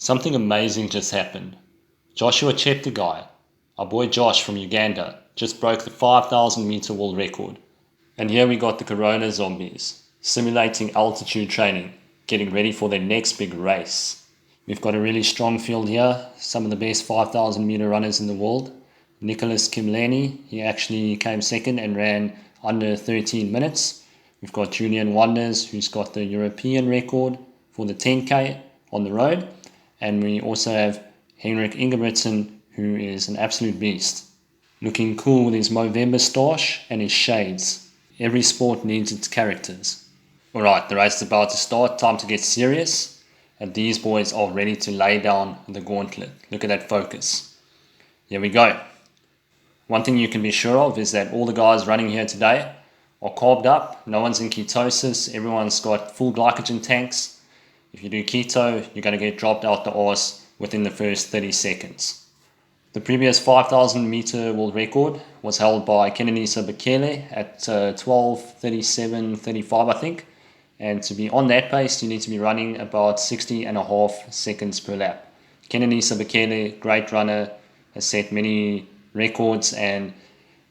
Something amazing just happened. Joshua Cheptegei, our boy Josh from Uganda, just broke the 5,000 meter world record. And here we got the Corona zombies, simulating altitude training, getting ready for their next big race. We've got a really strong field here, some of the best 5,000 meter runners in the world. Nicholas Kimleni, he actually came second and ran under 13 minutes. We've got Julian Wonders, who's got the European record for the 10K on the road. And we also have Henrik Ingebrigtsen, who is an absolute beast. Looking cool with his Movember stoush and his shades. Every sport needs its characters. Alright, the race is about to start, time to get serious. And these boys are ready to lay down the gauntlet. Look at that focus. Here we go. One thing you can be sure of is that all the guys running here today are carved up. No one's in ketosis. Everyone's got full glycogen tanks. If you do keto, you're going to get dropped out the arse within the first 30 seconds. The previous 5,000 meter world record was held by Kenenisa Bekele at 12:37:35, I think. And to be on that pace, you need to be running about 60.5 seconds per lap. Kenenisa Bekele, great runner, has set many records and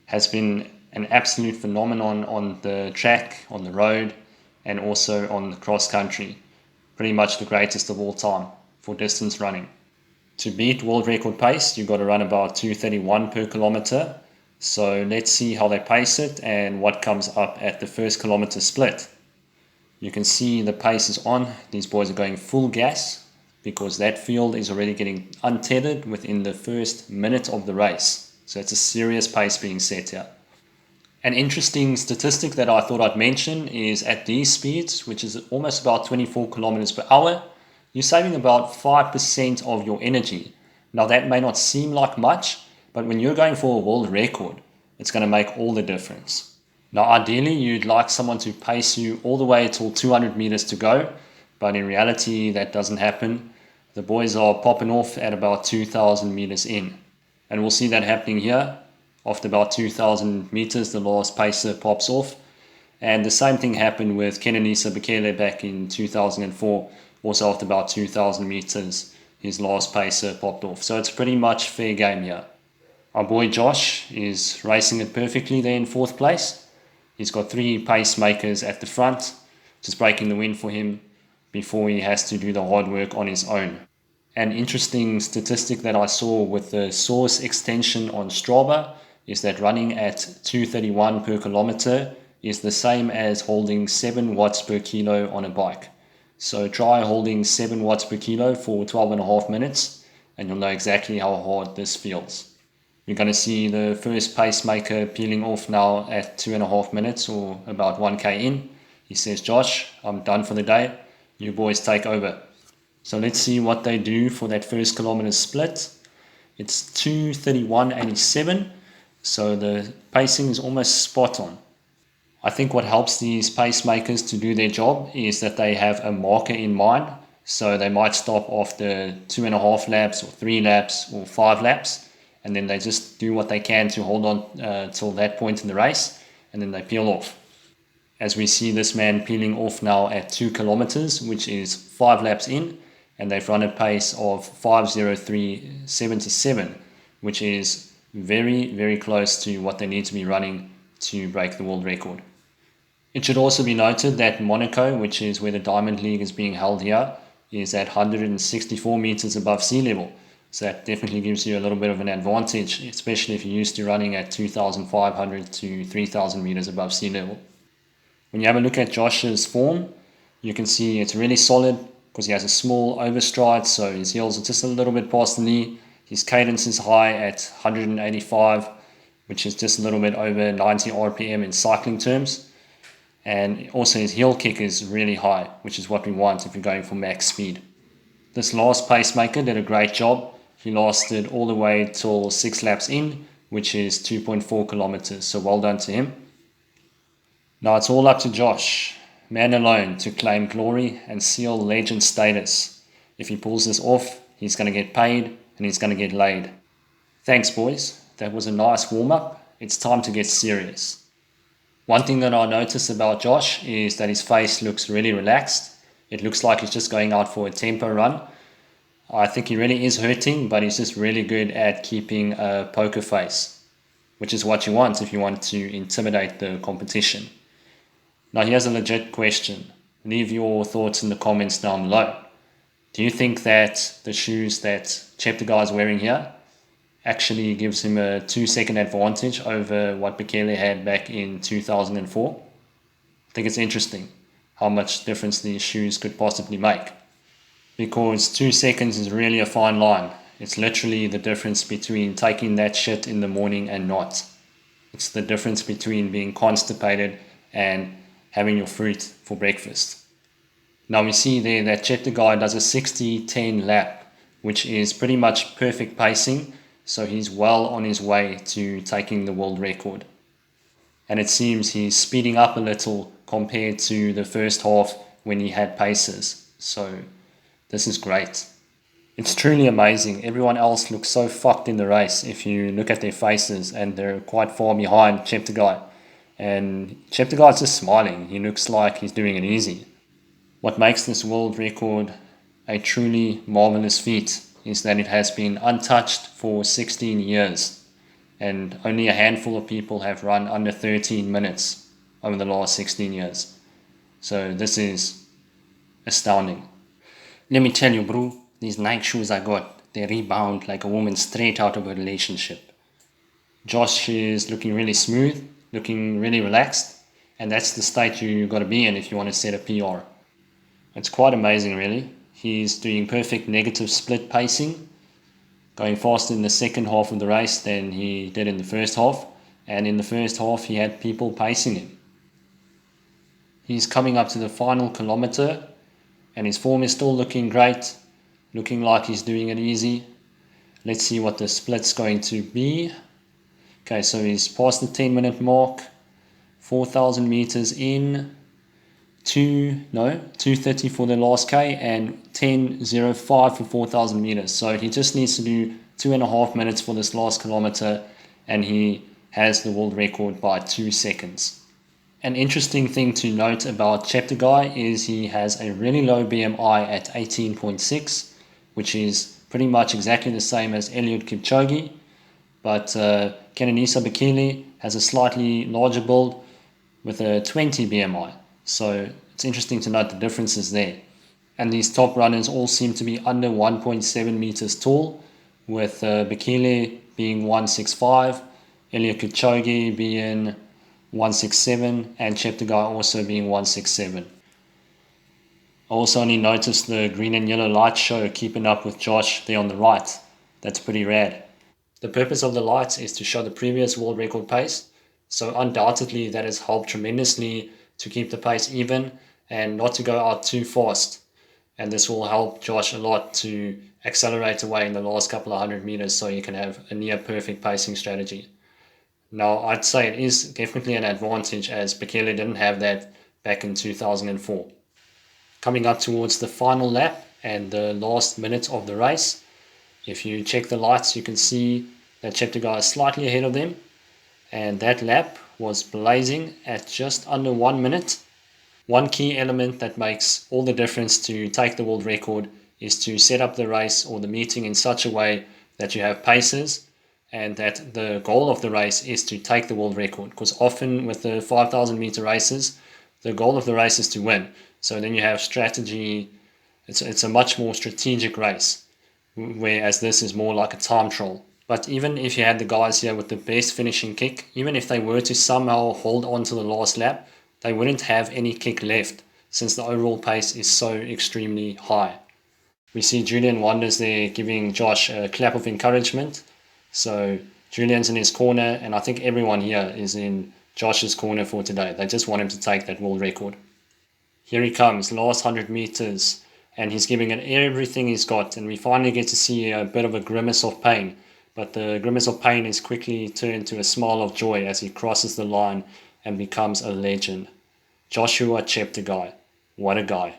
has been an absolute phenomenon on the track, on the road, and also on the cross country. Pretty much the greatest of all time for distance running. To beat world record pace, you've got to run about 2:31 per kilometer. So let's see how they pace it and what comes up at the first kilometer split. You can see the pace is on. These boys are going full gas because that field is already getting untethered within the first minute of the race. So it's a serious pace being set here. An interesting statistic that I thought I'd mention is at these speeds, which is almost about 24 kilometers per hour, you're saving about 5% of your energy. Now that may not seem like much, but when you're going for a world record, it's going to make all the difference. Now ideally you'd like someone to pace you all the way till 200 meters to go, but in reality that doesn't happen. The boys are popping off at about 2,000 meters in. And we'll see that happening here. After about 2,000 meters, the last pacer pops off. And the same thing happened with Kenenisa Bekele back in 2004. Also after about 2,000 meters, his last pacer popped off. So it's pretty much fair game here. Our boy Josh is racing it perfectly there in fourth place. He's got 3 pacemakers at the front, just breaking the wind for him before he has to do the hard work on his own. An interesting statistic that I saw with the source extension on Strava is that running at 2:31 per kilometer is the same as holding 7 watts per kilo on a bike. So try holding 7 watts per kilo for 12.5 minutes and you'll know exactly how hard this feels. You're going to see the first pacemaker peeling off now at 2.5 minutes or about 1k in. He says, "Josh, I'm done for the day. You boys take over." So let's see what they do for that first kilometer split. It's 2:31.87. So the pacing is almost spot on. I think what helps these pacemakers to do their job is that they have a marker in mind. So they might stop after 2.5 laps or 3 laps or 5 laps. And then they just do what they can to hold on till that point in the race. And then they peel off. As we see this man peeling off now at 2 kilometers, which is 5 laps in. And they've run a pace of 5:03.77, which is very, very close to what they need to be running to break the world record. It should also be noted that Monaco, which is where the Diamond League is being held here, is at 164 meters above sea level. So that definitely gives you a little bit of an advantage, especially if you're used to running at 2,500 to 3,000 meters above sea level. When you have a look at Josh's form, you can see it's really solid because he has a small overstride, so his heels are just a little bit past the knee. His cadence is high at 185, which is just a little bit over 90 RPM in cycling terms. And also his heel kick is really high, which is what we want if you're going for max speed. This last pacemaker did a great job. He lasted all the way till 6 laps in, which is 2.4 kilometers. So well done to him. Now it's all up to Josh, man alone, to claim glory and seal legend status. If he pulls this off, he's going to get paid and he's going to get laid. Thanks, boys. That was a nice warm-up. It's time to get serious. One thing that I notice about Josh is that his face looks really relaxed. It looks like he's just going out for a tempo run. I think he really is hurting, but he's just really good at keeping a poker face, which is what you want if you want to intimidate the competition. Now here's a legit question. Leave your thoughts in the comments down below. Do you think that the shoes that Cheptegei is wearing here actually gives him a 2-second advantage over what Bekele had back in 2004? I think it's interesting how much difference these shoes could possibly make. Because 2 seconds is really a fine line. It's literally the difference between taking that shit in the morning and not. It's the difference between being constipated and having your fruit for breakfast. Now we see there that Cheptegei does a 60-10 lap, which is pretty much perfect pacing, so he's well on his way to taking the world record. And it seems he's speeding up a little compared to the first half when he had paces. So this is great. It's truly amazing. Everyone else looks so fucked in the race if you look at their faces, and they're quite far behind Cheptegei. And Cheptegei is just smiling. He looks like he's doing it easy. What makes this world record a truly marvelous feat is that it has been untouched for 16 years, and only a handful of people have run under 13 minutes over the last 16 years. So this is astounding. Let me tell you, bro, these Nike shoes I got, they rebound like a woman straight out of a relationship. Josh is looking really smooth, looking really relaxed, and that's the state you got to be in if you want to set a PR. It's quite amazing, really. He's doing perfect negative split pacing, going faster in the second half of the race than he did in the first half, and in the first half he had people pacing him. He's coming up to the final kilometer, and his form is still looking great, looking like he's doing it easy. Let's see what the split's going to be. Okay, so he's past the 10-minute mark, 4,000 meters in, 2:30 for the last K, and 10:05 for 4,000 meters. So he just needs to do 2.5 minutes for this last kilometer, and he has the world record by 2 seconds. An interesting thing to note about Cheptegei is he has a really low BMI at 18.6, which is pretty much exactly the same as Eliud Kipchoge, but Kenenisa Bekele has a slightly larger build with a 20 BMI. So it's interesting to note the differences there. And these top runners all seem to be under 1.7 meters tall, with Bekele being 165, Eliud Kipchoge being 167, and Cheptegei also being 167. I also only noticed the green and yellow light show keeping up with Josh there on the right. That's pretty rad. The purpose of the lights is to show the previous world record pace, so undoubtedly that has helped tremendously to keep the pace even and not to go out too fast. And this will help Josh a lot to accelerate away in the last couple of 100 meters so you can have a near perfect pacing strategy. Now, I'd say it is definitely an advantage, as Bekele didn't have that back in 2004. Coming up towards the final lap and the last minute of the race, if you check the lights, you can see that Cheptegei is slightly ahead of them, and that lap was blazing at just under 1 minute. One key element that makes all the difference to take the world record is to set up the race or the meeting in such a way that you have paces, and that the goal of the race is to take the world record. Because often with the 5,000 meter races, the goal of the race is to win. So then you have strategy. It's a much more strategic race, whereas this is more like a time trial. But even if you had the guys here with the best finishing kick, even if they were to somehow hold on to the last lap, they wouldn't have any kick left, since the overall pace is so extremely high. We see Julian Wanders there giving Josh a clap of encouragement. So Julian's in his corner, and I think everyone here is in Josh's corner for today. They just want him to take that world record. Here he comes, last 100 meters, and he's giving it everything he's got, and we finally get to see a bit of a grimace of pain. But the grimace of pain is quickly turned to a smile of joy as he crosses the line and becomes a legend. Joshua Cheptegei. What a guy.